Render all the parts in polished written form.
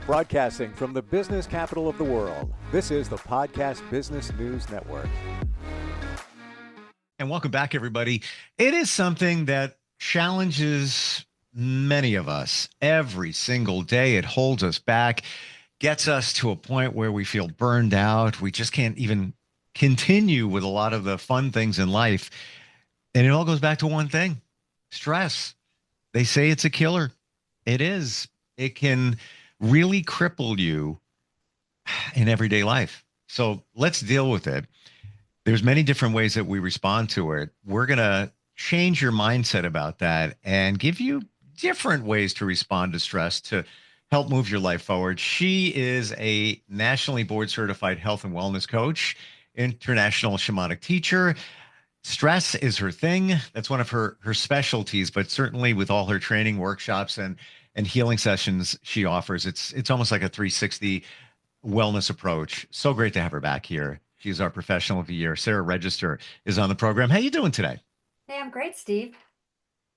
Broadcasting from the business capital of the world, this is the Podcast Business News Network. And welcome back, everybody. It is something that challenges many of us every single day. It holds us back, gets us to a point where we feel burned out. We just can't even continue with a lot of the fun things in life. And it all goes back to one thing: stress. They say it's a killer. It is. It can really cripple you in everyday life. So let's deal with it. There's many different ways that we respond to it. We're going to change your mindset about that and give you different ways to respond to stress to help move your life forward. She is a nationally board certified health and wellness coach, international shamanic teacher. Stress is her thing. That's one of her specialties, but certainly with all her training workshops and healing sessions she offers, it's almost like a 360 wellness approach. So great to have her back here. She's our professional of the year. Sara Regester is on the program. How you doing today? Hey, I'm great, Steve.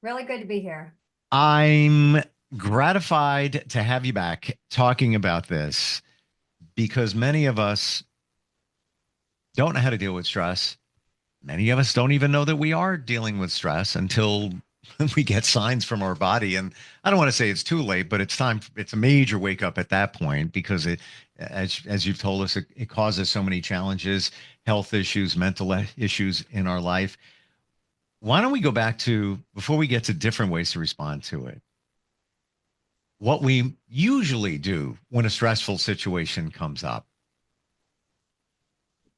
Really good to be here. I'm gratified to have you back talking about this because many of us don't know how to deal with stress. Many of us don't even know that we are dealing with stress until we get signs from our body. And I don't want to say it's too late, but it's time. It's a major wake up at that point because as you've told us, it causes so many challenges, health issues, mental issues in our life. Why don't we go back to, before we get to different ways to respond to it, what we usually do when a stressful situation comes up?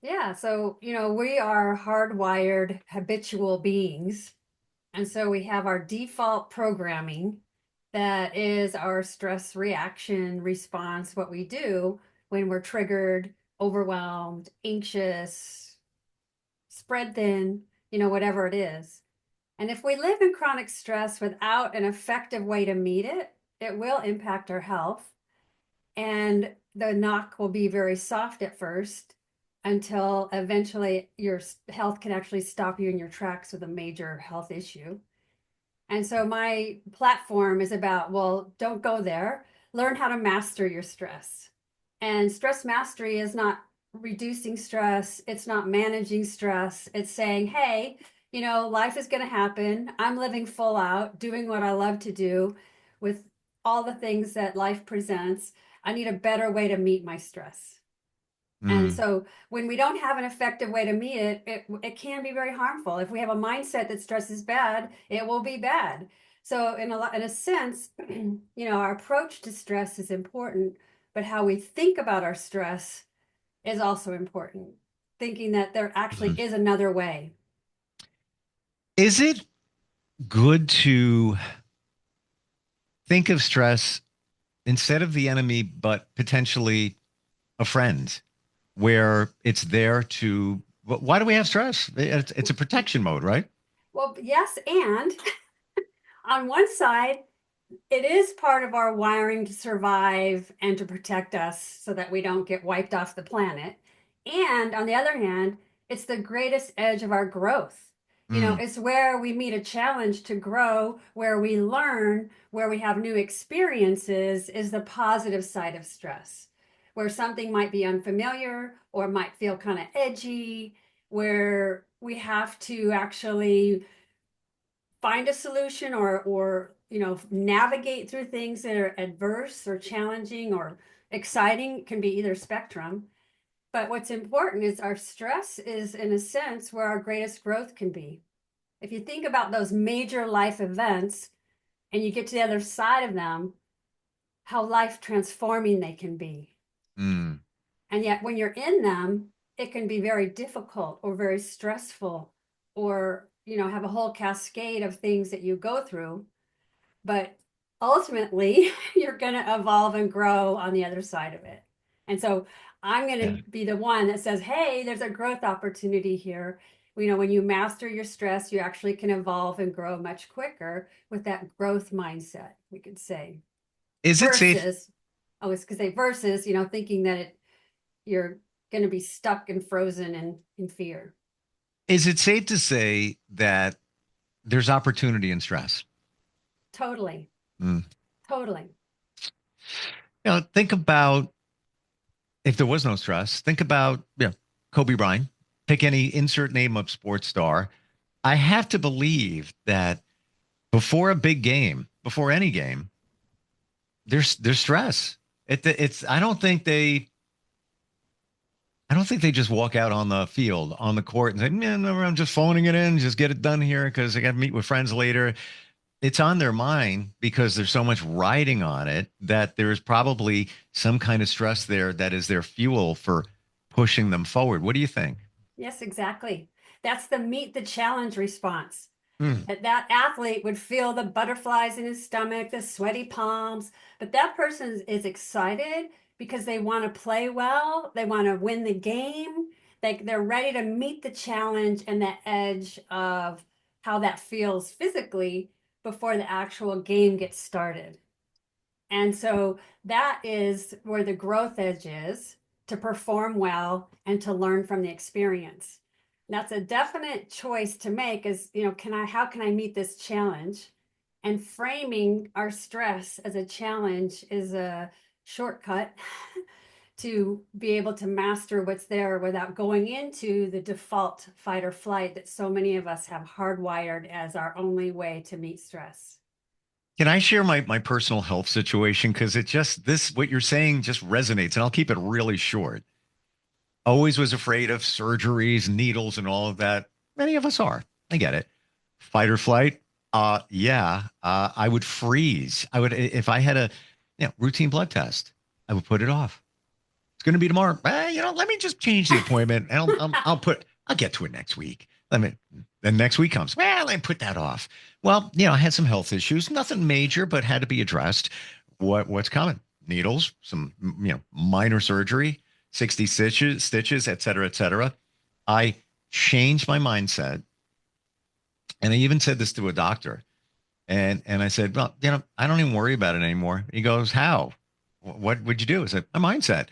Yeah, so, we are hardwired habitual beings. And so we have our default programming that is our stress reaction response, what we do when we're triggered, overwhelmed, anxious, spread thin, whatever it is. And if we live in chronic stress without an effective way to meet it, it will impact our health. And the knock will be very soft at first until eventually your health can actually stop you in your tracks with a major health issue. And so my platform is about, well, don't go there. Learn how to master your stress. And stress mastery is not reducing stress, it's not managing stress. It's saying, hey, life is going to happen. I'm living full out, doing what I love to do with all the things that life presents. I need a better way to meet my stress. And so when we don't have an effective way to meet it, it can be very harmful. If we have a mindset that stress is bad, it will be bad. So in a sense, our approach to stress is important, but how we think about our stress is also important. Thinking that there actually is another way. Is it good to think of stress instead of the enemy, but potentially a friend, where it's there to, why do we have stress? It's a protection mode, right? Well, yes, and on one side, it is part of our wiring to survive and to protect us so that we don't get wiped off the planet. And on the other hand, it's the greatest edge of our growth. It's where we meet a challenge to grow, where we learn, where we have new experiences, is the positive side of stress. Where something might be unfamiliar or might feel kind of edgy, where we have to actually find a solution or navigate through things that are adverse or challenging or exciting. It can be either spectrum. But what's important is our stress is, in a sense, where our greatest growth can be. If you think about those major life events and you get to the other side of them, how life transforming they can be. Mm. And yet when you're in them, it can be very difficult or very stressful or, have a whole cascade of things that you go through. But ultimately, you're going to evolve and grow on the other side of it. And so I'm going Yeah. to be the one that says, hey, there's a growth opportunity here. When you master your stress, you actually can evolve and grow much quicker with that growth mindset, we could say. Is it safe? Versus, I was going to say, versus, thinking that you're going to be stuck and frozen and in fear. Is it safe to say that there's opportunity in stress? Totally. Mm. Totally. think about if there was no stress, think about Kobe Bryant. Pick any insert name of sports star. I have to believe that before a big game, before any game, there's stress. It's I don't think they just walk out on the field, on the court and say, man, no, I'm just phoning it in, just get it done here because I got to meet with friends later. It's on their mind because there's so much riding on it that there's probably some kind of stress there that is their fuel for pushing them forward. What do you think? Yes, exactly. That's the meet the challenge response. Hmm. That athlete would feel the butterflies in his stomach, the sweaty palms, but that person is excited because they want to play well, they want to win the game, they're ready to meet the challenge and the edge of how that feels physically before the actual game gets started. And so that is where the growth edge is, to perform well and to learn from the experience. That's a definite choice to make, is, how can I meet this challenge? And framing our stress as a challenge is a shortcut to be able to master what's there without going into the default fight or flight that so many of us have hardwired as our only way to meet stress. Can I share my personal health situation? Because it just, this, what you're saying just resonates, and I'll keep it really short. Always was afraid of surgeries, needles, and all of that. Many of us are. I get it. Fight or flight. Yeah. I would freeze. I would, if I had a routine blood test, I would put it off. It's going to be tomorrow. Let me just change the appointment. And I'll get to it next week. Then next week comes. Well, let me put that off. Well, I had some health issues, nothing major, but had to be addressed. What's coming? Needles, some, minor surgery, 60 stitches, et cetera, et cetera. I changed my mindset. And I even said this to a doctor. And I said, well, I don't even worry about it anymore. He goes, how? What would you do? I said, my mindset.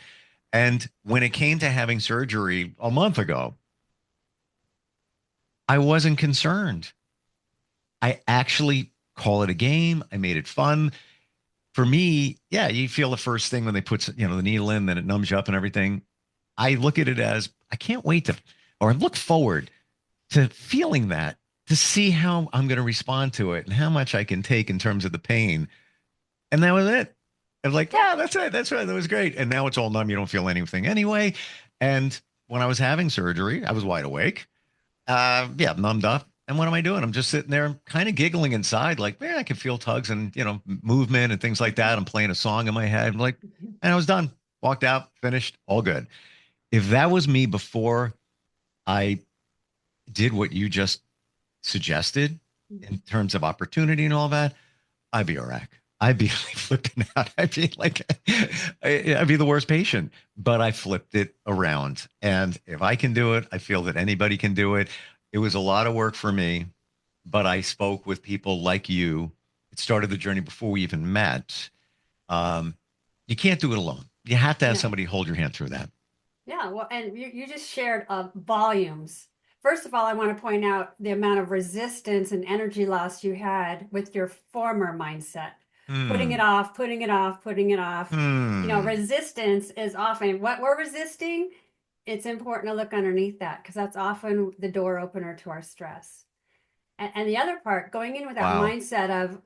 And when it came to having surgery a month ago, I wasn't concerned. I actually call it a game. I made it fun. For me, yeah, you feel the first thing when they put, the needle in, then it numbs you up and everything. I look at it as I can't wait to, or look forward to feeling that, to see how I'm going to respond to it and how much I can take in terms of the pain. And that was it. I was like, yeah, that's it. That's right. That was great. And now it's all numb. You don't feel anything anyway. And when I was having surgery, I was wide awake. Yeah, numbed up. And what am I doing? I'm just sitting there, kind of giggling inside, like, man, I can feel tugs and movement and things like that. I'm playing a song in my head. I'm like, and I was done. Walked out, finished, all good. If that was me before I did what you just suggested in terms of opportunity and all that, I'd be a wreck. I'd be like flipping out. I'd be the worst patient, but I flipped it around. And if I can do it, I feel that anybody can do it. It was a lot of work for me, but I spoke with people like you. It started the journey before we even met. Um, you can't do it alone. You have to have No. somebody hold your hand through that. Yeah, well, and you just shared volumes. First of all, I want to point out the amount of resistance and energy loss you had with your former mindset. Putting it Hmm. off, putting it off, putting it off. Hmm. Resistance is often what we're resisting. It's important to look underneath that because that's often the door opener to our stress. And the other part, going in with that Wow. mindset of,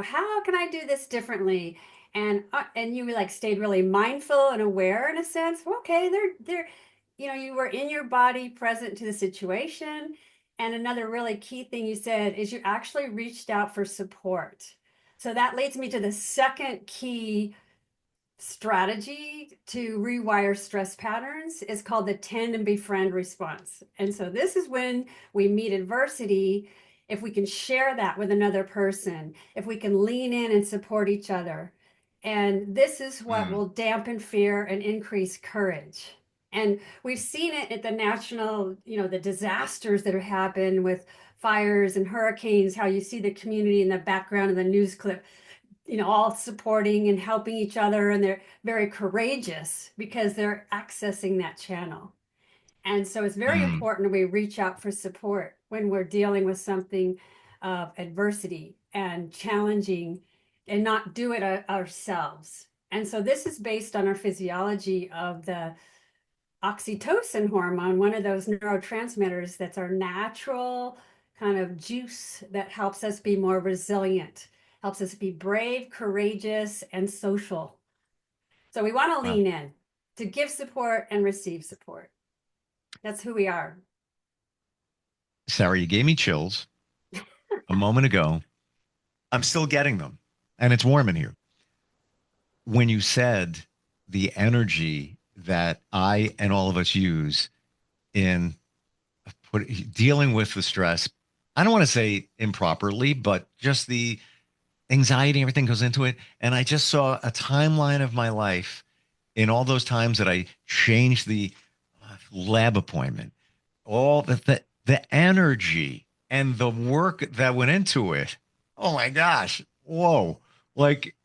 how can I do this differently? And you like stayed really mindful and aware in a sense. Well, okay, they're, you were in your body, present to the situation. And another really key thing you said is you actually reached out for support. So that leads me to the second key strategy to rewire stress patterns, is called the tend and befriend response. And so this is when we meet adversity, if we can share that with another person, if we can lean in and support each other. And this is what Hmm. will dampen fear and increase courage. And we've seen it at the national, the disasters that have happened with fires and hurricanes, how you see the community in the background of the news clip, all supporting and helping each other. And they're very courageous because they're accessing that channel. And so it's very Hmm. important we reach out for support when we're dealing with something of adversity and challenging, and not do it ourselves. And so this is based on our physiology of the oxytocin hormone, one of those neurotransmitters that's our natural kind of juice that helps us be more resilient, helps us be brave, courageous, and social. So we want to Wow. lean in to give support and receive support. That's who we are. Sarah, you gave me chills a moment ago. I'm still getting them, and it's warm in here. When you said the energy that I and all of us use in dealing with the stress, I don't want to say improperly, but just the anxiety, everything goes into it. And I just saw a timeline of my life in all those times that I changed the lab appointment, all the energy and the work that went into it. Oh my gosh. Whoa. Like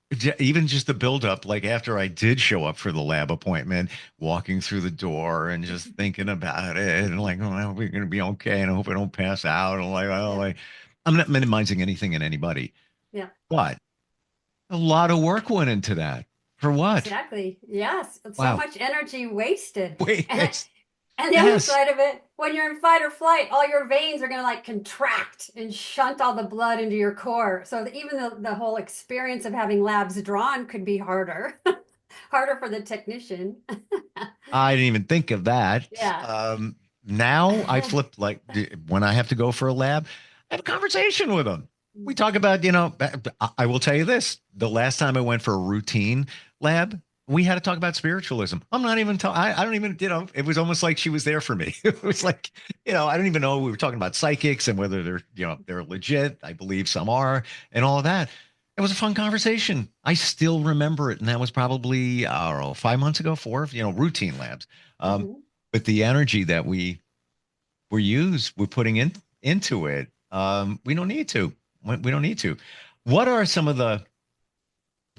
even just the buildup, like after I did show up for the lab appointment, walking through the door and just thinking about it and like, oh, we're going to be okay. And I hope I don't pass out. And like, oh, Yeah. like, I'm not minimizing anything in anybody, Yeah. but a lot of work went into that. For what? Exactly. Yes. So Wow. much energy wasted. Wait, And that's and the other yes. side of it, when you're in fight or flight, all your veins are going to like contract and shunt all the blood into your core. So even the whole experience of having labs drawn could be harder, harder for the technician. I didn't even think of that. Yeah. Now I flip like when I have to go for a lab, I have a conversation with them. We talk about, I will tell you this. The last time I went for a routine lab, we had to talk about spiritualism. I'm not even telling, I don't even, it was almost like she was there for me. It was like, I don't even know. We were talking about psychics and whether they're legit. I believe some are and all of that. It was a fun conversation. I still remember it. And that was probably, I don't know, 5 months ago, four, routine labs. Mhm. But the energy that we're putting into it, we don't need to. We don't need to. What are some of the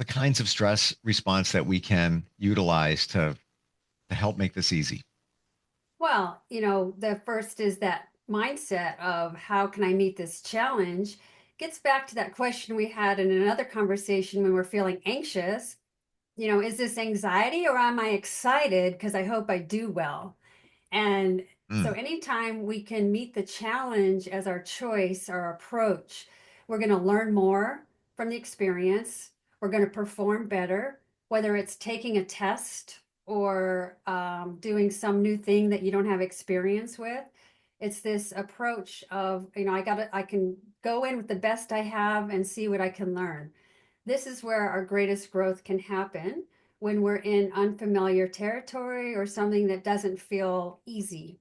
kinds of stress response that we can utilize to help make this easy? Well, the first is that mindset of how can I meet this challenge gets back to that question we had in another conversation when we're feeling anxious. Is this anxiety or am I excited because I hope I do well? And so Mm, anytime we can meet the challenge as our choice, our approach, we're going to learn more from the experience. We're going to perform better, whether it's taking a test or doing some new thing that you don't have experience with. It's this approach of, I can go in with the best I have and see what I can learn. This is where our greatest growth can happen when we're in unfamiliar territory or something that doesn't feel easy.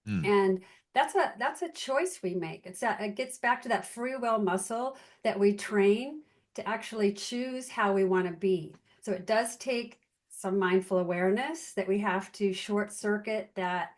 mm, And that's a choice we make. It gets back to that free will muscle that we train to actually choose how we want to be. So it does take some mindful awareness that we have to short circuit that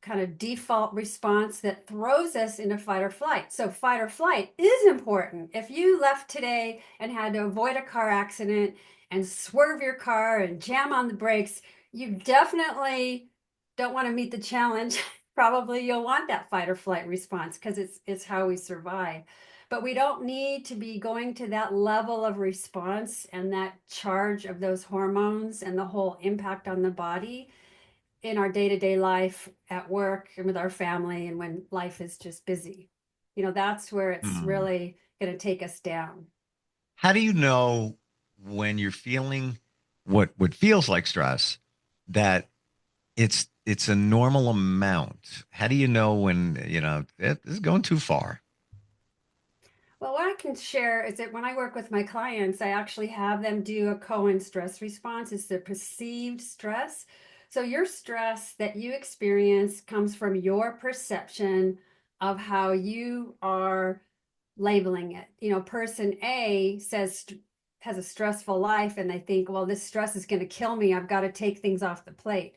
kind of default response that throws us into fight or flight. So fight or flight is important. If you left today and had to avoid a car accident and swerve your car and jam on the brakes, you definitely don't want to meet the challenge. Probably you'll want that fight or flight response because it's how we survive. But we don't need to be going to that level of response and that charge of those hormones and the whole impact on the body in our day-to-day life at work and with our family and when life is just busy. That's where it's mm. really going to take us down. How do you know when you're feeling what feels like stress that it's a normal amount? How do you know when it is going too far? Well, what I can share is that when I work with my clients, I actually have them do a Cohen stress response. It's the perceived stress. So your stress that you experience comes from your perception of how you are labeling it. Person A has a stressful life and they think, well, this stress is going to kill me. I've got to take things off the plate.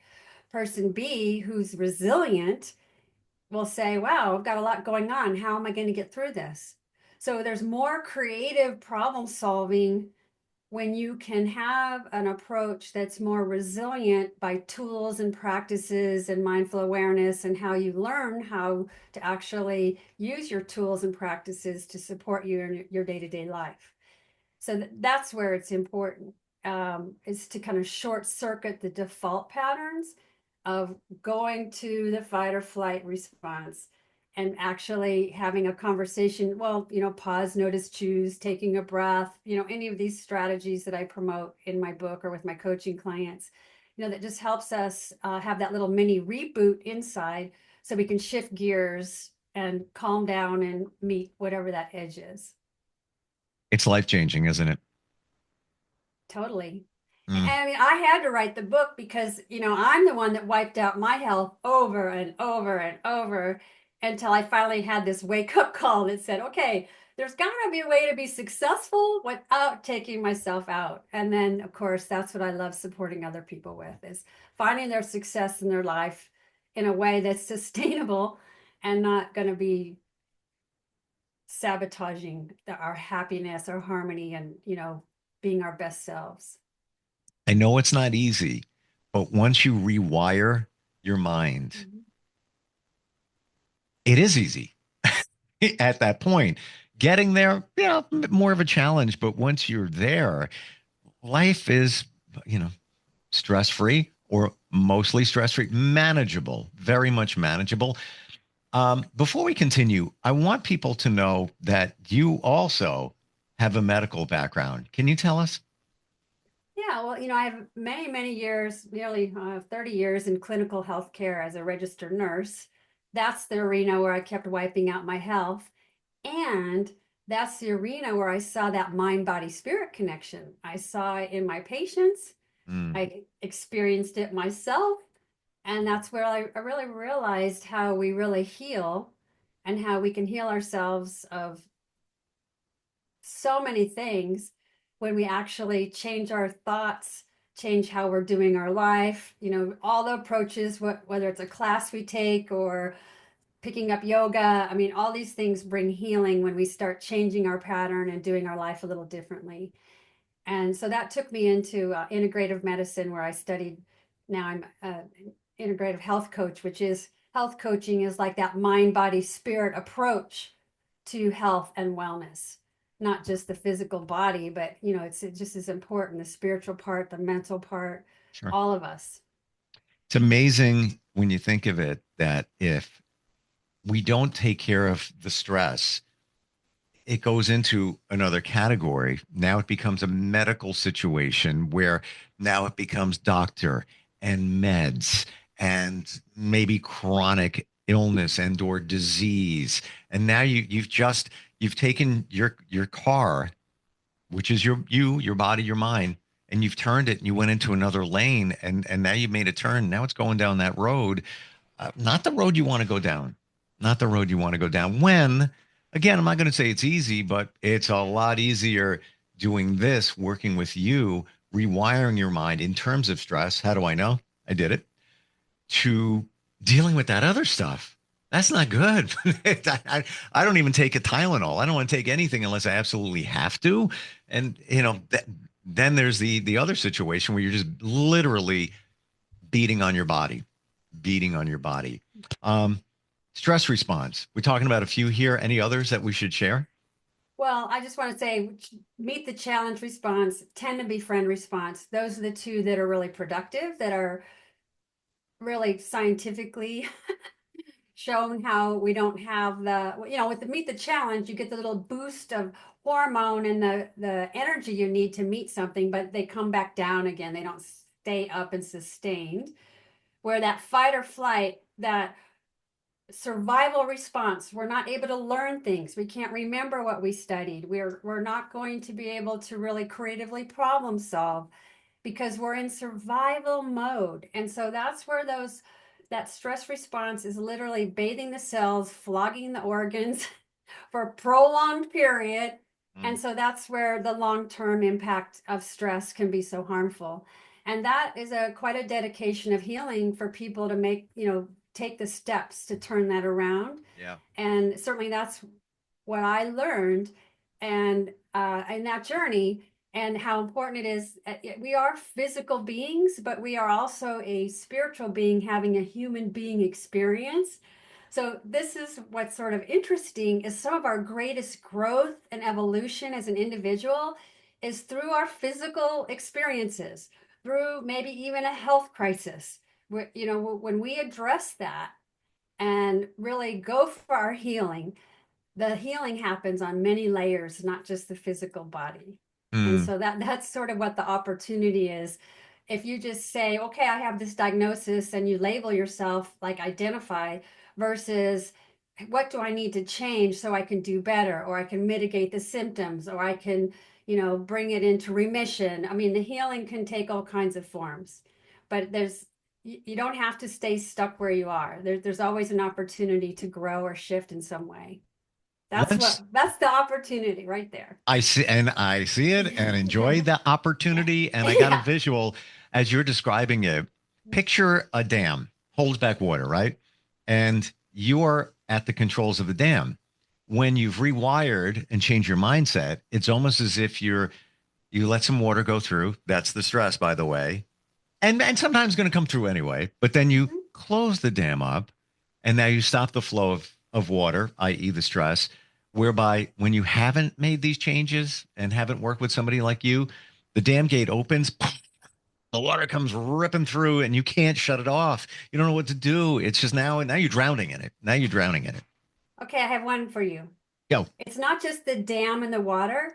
Person B, who's resilient, will say, wow, I've got a lot going on. How am I going to get through this? So there's more creative problem solving when you can have an approach that's more resilient by tools and practices and mindful awareness and how you learn how to actually use your tools and practices to support you in your day-to-day life. So that's where it's important. is to kind of short circuit the default patterns of going to the fight or flight response and actually having a conversation. Well, pause, notice, choose, taking a breath, any of these strategies that I promote in my book or with my coaching clients, that just helps us have that little mini reboot inside so we can shift gears and calm down and meet whatever that edge is. It's life-changing, isn't it? Totally. Mm. I mean, I had to write the book because, I'm the one that wiped out my health over and over and over until I finally had this wake up call that said, okay, there's got to be a way to be successful without taking myself out. And then, of course, that's what I love supporting other people with, is finding their success in their life in a way that's sustainable and not going to be sabotaging our happiness, our harmony, and, being our best selves. I know it's not easy, but once you rewire your mind, Mhm. it is easy at that point. Getting there, more of a challenge, but once you're there, life is, you know, stress free or mostly stress free, manageable, very much manageable. Before we continue, I want people to know that you also have a medical background. Can you tell us? Yeah, well, I have many, many years, nearly 30 years in clinical healthcare as a registered nurse. That's the arena where I kept wiping out my health. And that's the arena where I saw that mind, body, spirit connection. I saw it in my patients. Mm, I experienced it myself. And that's where I really realized how we really heal and how we can heal ourselves of so many things when we actually change our thoughts, change how we're doing our life, all the approaches, whether it's a class we take or picking up yoga. I mean, all these things bring healing when we start changing our pattern and doing our life a little differently. And so that took me into integrative medicine, where I studied. Now I'm an integrative health coach, which is health coaching is like that mind, body, spirit approach to health and wellness, not just the physical body, but it's just as important, the spiritual part, the mental part, sure. all of us. It's amazing when you think of it that if we don't take care of the stress, it goes into another category. Now it becomes a medical situation where now it becomes doctor and meds and maybe chronic illness and or disease. And now you've taken your car, which is your body, your mind, and you've turned it and you went into another lane and now you've made a turn. Now it's going down that road, not the road you want to go down, not the road you want to go down. When, again, I'm not going to say it's easy, but it's a lot easier doing this, working with you, rewiring your mind in terms of stress. How do I know? I did it. To dealing with that other stuff. That's not good. I don't even take a Tylenol. I don't want to take anything unless I absolutely have to. And then there's the other situation where you're just literally beating on your body, beating on your body. Um, Stress response. We're talking about a few here. Any others that we should share? Well, I just want to say, meet the challenge response, tend to befriend response. Those are the two that are really productive, that are really scientifically shown how we don't have with the meet the challenge, you get the little boost of hormone and the energy you need to meet something, but they come back down again. They don't stay up and sustained. Where that fight or flight, that survival response, we're not able to learn things. We can't remember what we studied. We're not going to be able to really creatively problem solve because we're in survival mode. And so that's where that stress response is literally bathing the cells, flogging the organs for a prolonged period. And Mm. so that's where the long-term impact of stress can be so harmful. And that is quite a dedication of healing for people to make, take the steps to turn that around. Yeah. And certainly that's what I learned and in that journey, and how important it is. We are physical beings, but we are also a spiritual being having a human being experience. So this is what's sort of interesting, is some of our greatest growth and evolution as an individual is through our physical experiences, through maybe even a health crisis. When we address that and really go for our healing, the healing happens on many layers, not just the physical body. And Mm. so that's sort of what the opportunity is. If you just say, okay, I have this diagnosis, and you label yourself, like identify, versus what do I need to change so I can do better, or I can mitigate the symptoms, or I can, bring it into remission. I mean, the healing can take all kinds of forms, but you don't have to stay stuck where you are. There's always an opportunity to grow or shift in some way. Let's That's the opportunity right there. I see it and enjoy the opportunity. And I got a Yeah. visual as you're describing it. Picture a dam holds back water, right? And you're at the controls of the dam. When you've rewired and changed your mindset, it's almost as if you let some water go through. That's the stress, by the way. And sometimes going to come through anyway. But then you Mhm. close the dam up, and now you stop the flow of water, i.e., the stress. Whereby when you haven't made these changes and haven't worked with somebody like you, the dam gate opens, the water comes ripping through, and you can't shut it off. You don't know what to do. It's just now you're drowning in it. Now you're drowning in it. Okay, I have one for you. Go. It's not just the dam and the water.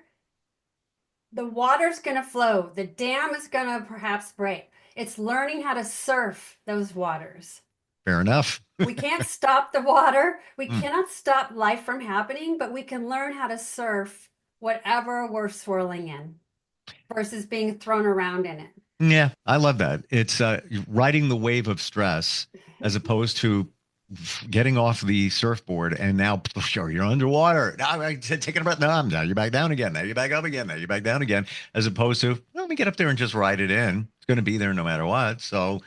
The water's going to flow. The dam is going to perhaps break. It's learning how to surf those waters. Fair enough. We can't stop the water. We Mm. cannot stop life from happening, but we can learn how to surf whatever we're swirling in versus being thrown around in it. Yeah, I love that. It's riding the wave of stress as opposed to getting off the surfboard and now sure you're underwater. Now I said taking a breath. No, now you're back down again. Now you're back up again. Now you're back down again. As opposed to let me get up there and just ride it in. It's going to be there no matter what. So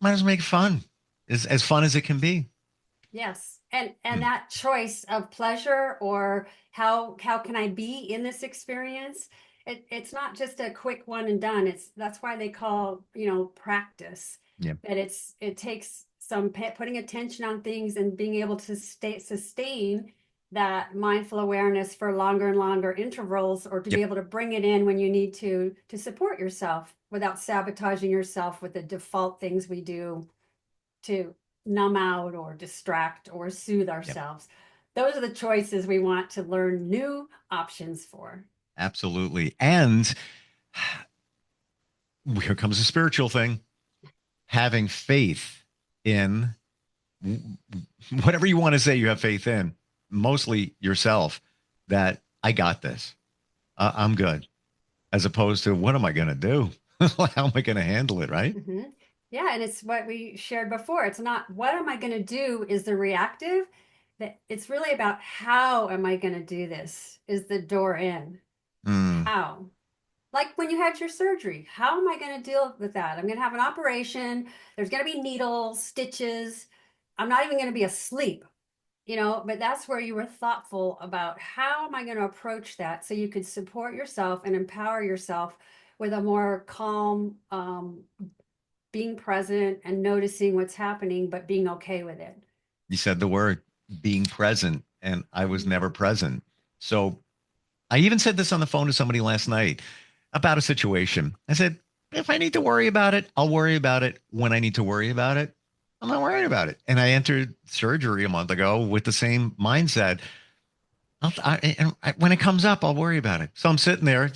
might as well make it fun. As fun as it can be. Yes. And Hmm. that choice of pleasure, or how can I be in this experience? It's not just a quick one and done. That's why they call, practice. Yeah. That it takes some putting attention on things and being able to sustain that mindful awareness for longer and longer intervals, or to be Yep. able to bring it in when you need to support yourself without sabotaging yourself with the default things we do to numb out or distract or soothe Yep. ourselves. Those are the choices we want to learn new options for. Absolutely. And here comes a spiritual thing. Having faith in whatever you want to say you have faith in, mostly yourself, that I got this. I'm good. As opposed to what am I going to do? How am I going to handle it? Right. Hmm. Yeah, and it's what we shared before. It's not what am I going to do is the reactive. That it's really about how am I going to do this is the door in. Mm, How? Like when you had your surgery, how am I going to deal with that? I'm going to have an operation. There's going to be needles, stitches. I'm not even going to be asleep. But that's where you were thoughtful about how am I going to approach that so you could support yourself and empower yourself with a more calm, being present and noticing what's happening, but being okay with it. you said the word being present, and I was Mhm. never present. So I even said this on the phone to somebody last night about a situation. I said, if I need to worry about it, I'll worry about it when I need to worry about it. I'm not worried about it. And I entered surgery a month ago with the same mindset. When it comes up, I'll worry about it. So I'm sitting there,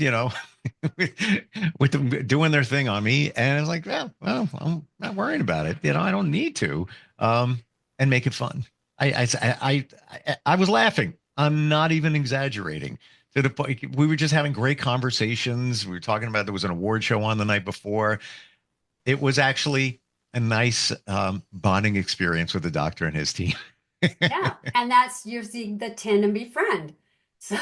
with them doing their thing on me, and it's like, yeah, well, I'm not worrying about it. I don't need to, and make it fun. I was laughing. I'm not even exaggerating. To the point, we were just having great conversations. We were talking about there was an award show on the night before. It was actually a nice bonding experience with the doctor and his team. Yeah, and that's using the tend and befriend. So,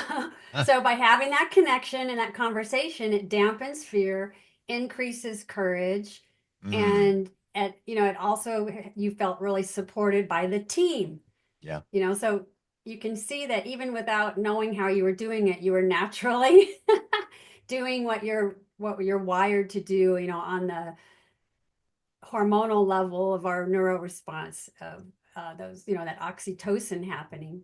so by having that connection and that conversation, it dampens fear, increases courage, Mm, and it also you felt really supported by the team. yeah. So you can see that even without knowing how you were doing it, you were naturally doing what you're wired to do, on the hormonal level of our neuro response of that oxytocin happening.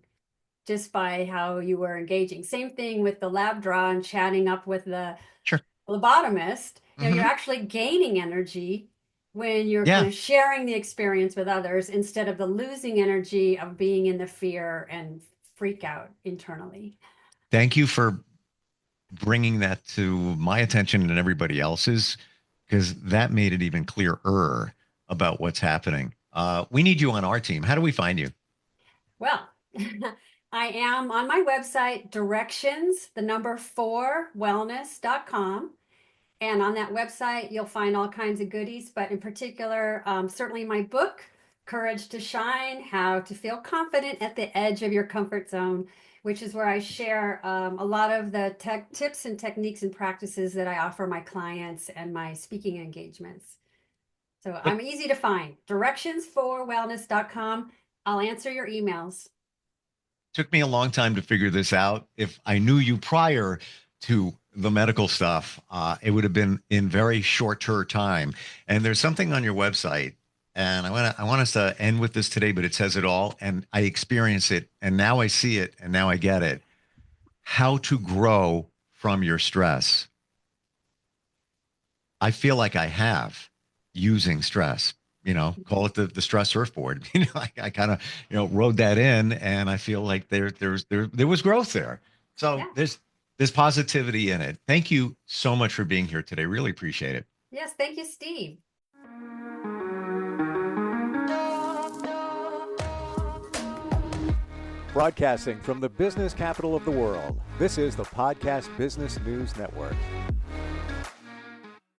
just by how you were engaging. Same thing with the lab draw and chatting up with the Sure. phlebotomist. You're Mhm. actually gaining energy when you're Yeah. kind of sharing the experience with others instead of the losing energy of being in the fear and freak out internally. Thank you for bringing that to my attention and everybody else's, because that made it even clearer about what's happening. We need you on our team. How do we find you? Well, I am on my website, directions, the number 4wellness.com. And on that website, you'll find all kinds of goodies, but in particular, certainly my book, Courage to Shine, How to Feel Confident at the Edge of Your Comfort Zone, which is where I share a lot of the tech tips and techniques and practices that I offer my clients and my speaking engagements. So I'm easy to find. Directions4wellness.com. I'll answer your emails. Took me a long time to figure this out. If I knew you prior to the medical stuff, it would have been in very shorter time. And there's something on your website, and I want us to end with this today, but it says it all. And I experience it, and now I see it, and now I get it. How to grow from your stress. I feel like I have using stress. Call it the stress surfboard. I kind of rode that in, and I feel like there was growth there. So Yeah. there's positivity in it. Thank you so much for being here today. Really appreciate it. Yes, thank you, Steve. Broadcasting from the business capital of the world, this is the Podcast Business News Network.